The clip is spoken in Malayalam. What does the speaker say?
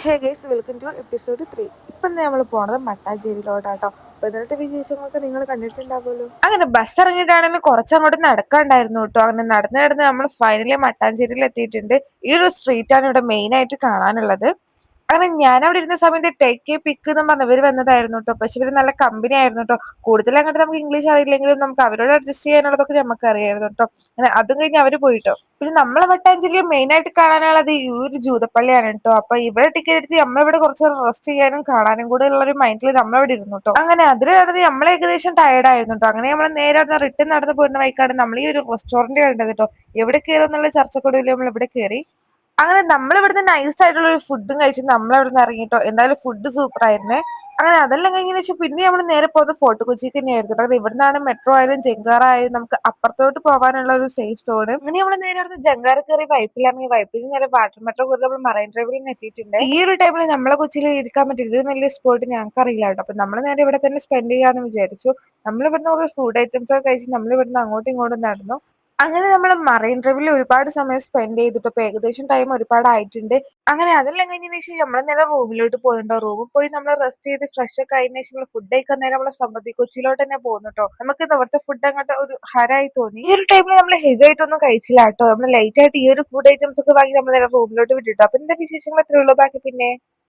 Hey guys, welcome to episode 3. ഇപ്പം നമ്മൾ പോണത് മട്ടാഞ്ചേരിയിലോട്ടാട്ടോ. അപ്പൊ ഇന്നലത്തെ വിശേഷങ്ങളൊക്കെ നിങ്ങൾ കണ്ടിട്ടുണ്ടാവുമല്ലോ. അങ്ങനെ ബസ് ഇറങ്ങിയിട്ടാണെങ്കിൽ കുറച്ചങ്ങോട്ട് നടക്കാണ്ടായിരുന്നു കേട്ടോ. അങ്ങനെ നടന്ന് നടന്ന് നമ്മൾ ഫൈനലി മട്ടാഞ്ചേരിയിൽ എത്തിയിട്ടുണ്ട്. ഈ ഒരു സ്ട്രീറ്റാണ് ഇവിടെ മെയിൻ ആയിട്ട് കാണാനുള്ളത്. അങ്ങനെ ഞാൻ അവിടെ ഇരുന്ന സമയത്ത് ടേക്ക് പിക്ക് എന്ന് പറഞ്ഞവർ വന്നതായിരുന്നു കേട്ടോ. പക്ഷെ ഇവര് നല്ല കമ്പനി ആയിരുന്നു കേട്ടോ. കൂടുതൽ അങ്ങോട്ട് നമുക്ക് ഇംഗ്ലീഷ് അറിയില്ലെങ്കിലും നമുക്ക് അവരോട് അഡ്ജസ്റ്റ് ചെയ്യാനുള്ളതൊക്കെ നമുക്ക് അറിയായിരുന്നു കേട്ടോ. അങ്ങനെ അതും കഴിഞ്ഞ് അവര് പോയിട്ടോ. പിന്നെ നമ്മളെ മട്ടാഞ്ചേരിയിൽ മെയിൻ ആയിട്ട് കാണാനുള്ളത് ഈ ഒരു ജൂതപ്പള്ളിയാണ് കേട്ടോ. അപ്പൊ ഇവിടെ ടിക്കറ്റ് എടുത്ത് നമ്മളിവിടെ കുറച്ച് റെസ്റ്റ് ചെയ്യാനും കാണാനും കൂടെ ഉള്ള ഒരു മൈൻഡിൽ നമ്മളിവിടെ ഇരുന്നു കേട്ടോ. അങ്ങനെ അതിൽ നടന്ന് നമ്മൾ ഏകദേശം ടയർഡ് ആയിരുന്നു കേട്ടോ. അങ്ങനെ നമ്മൾ നേരെ റിട്ടേൺ നടന്ന് പോരുന്ന വഴിക്കാണ് നമ്മൾ ഈ ഒരു റെസ്റ്റോറന്റ് കണ്ടത് കേട്ടോ. എവിടെ കയറും എന്നുള്ള ചർച്ചക്കൊടുവിൽ നമ്മൾ ഇവിടെ കയറി. അങ്ങനെ നമ്മൾ ഇവിടുന്ന് നൈസ് ആയിട്ടുള്ള ഒരു ഫുഡും കഴിച്ച് നമ്മൾ ഇവിടുന്ന് ഇറങ്ങിട്ടോ. എന്തായാലും ഫുഡ് സൂപ്പർ ആയിരുന്നേ. അങ്ങനെ അതെല്ലാം കഴിഞ്ഞതിന് ശേഷം പിന്നെ നമ്മൾ നേരെ പോകുന്നത് ഫോർട്ട് കൊച്ചിക്ക് തന്നെയായിരുന്നു. കാരണം ഇവിടുന്നാണ് മെട്രോ ആയാലും ജങ്കാറ ആയാലും നമുക്ക് അപ്പുറത്തോട്ട് പോകാനുള്ള ഒരു സേഫ് സോൺ. അങ്ങനെ നമ്മൾ നേരെ അവിടെ ജങ്കാർ കയറി വൈപ്പിലാണെങ്കിൽ വൈപ്പിൽ നേരെ വാട്ടർ മെട്രോ കയറി നമ്മൾ മറൈൻ ഡ്രൈവിൽ നിന്ന് എത്തിയിട്ടുണ്ട്. ഈ ഒരു ടൈമിൽ നമ്മളെ കൊച്ചിയിൽ ഇരിക്കാൻ പറ്റും ഇത് വലിയ സ്പോട്ട് ഞങ്ങൾക്ക് അറിയില്ല കേട്ടോ. അപ്പൊ നമ്മൾ നേരെ ഇവിടെ തന്നെ സ്പെൻഡ് ചെയ്യാന്ന് വിചാരിച്ചു. നമ്മൾ ഇവിടുന്ന് ഒരു ഫുഡ് ഐറ്റംസ് ഒക്കെ കഴിച്ച് നമ്മൾ ഇവിടുന്ന് അങ്ങോട്ടും ഇങ്ങോട്ടും നടന്നു. അങ്ങനെ നമ്മൾ മറൈൻ ഡ്രൈവിൽ ഒരുപാട് സമയം സ്പെൻഡ് ചെയ്തിട്ട് ഇപ്പൊ ഏകദേശം ടൈം ഒരുപാട് ആയിട്ടുണ്ട്. അങ്ങനെ അതെല്ലാം കഴിഞ്ഞതിന് ശേഷം നമ്മൾ നേരെ റൂമിലോട്ട് പോയിട്ടുണ്ടോ. റൂമിൽ പോയി നമ്മൾ റെസ്റ്റ് ചെയ്ത് ഫ്രഷ് ഒക്കെ ആയതിനു ശേഷം നമ്മൾ ഫുഡ് കഴിക്കാൻ നേരം നമ്മളെ സമ്മതി കൊച്ചിയിലോട്ട് തന്നെ പോകുന്നു കേട്ടോ. നമുക്ക് ഇവിടുത്തെ ഫുഡ് അങ്ങോട്ട് ഒരു ഹരായി തോന്നി. ഈ ഒരു ടൈമിൽ നമ്മൾ ഹെവി ആയിട്ടൊന്നും കഴിച്ചില്ല കേട്ടോ. നമ്മൾ ലൈറ്റ് ആയിട്ട് ഈ ഒരു ഫുഡ് ഐറ്റംസ് ഒക്കെ വാങ്ങി നമ്മൾ നേരെ റൂമിലോട്ട് വിട്ടിട്ടോ. അപ്പൊ എന്താ വിശേഷങ്ങൾ എത്രയുള്ളൂ ബാക്കി പിന്നെ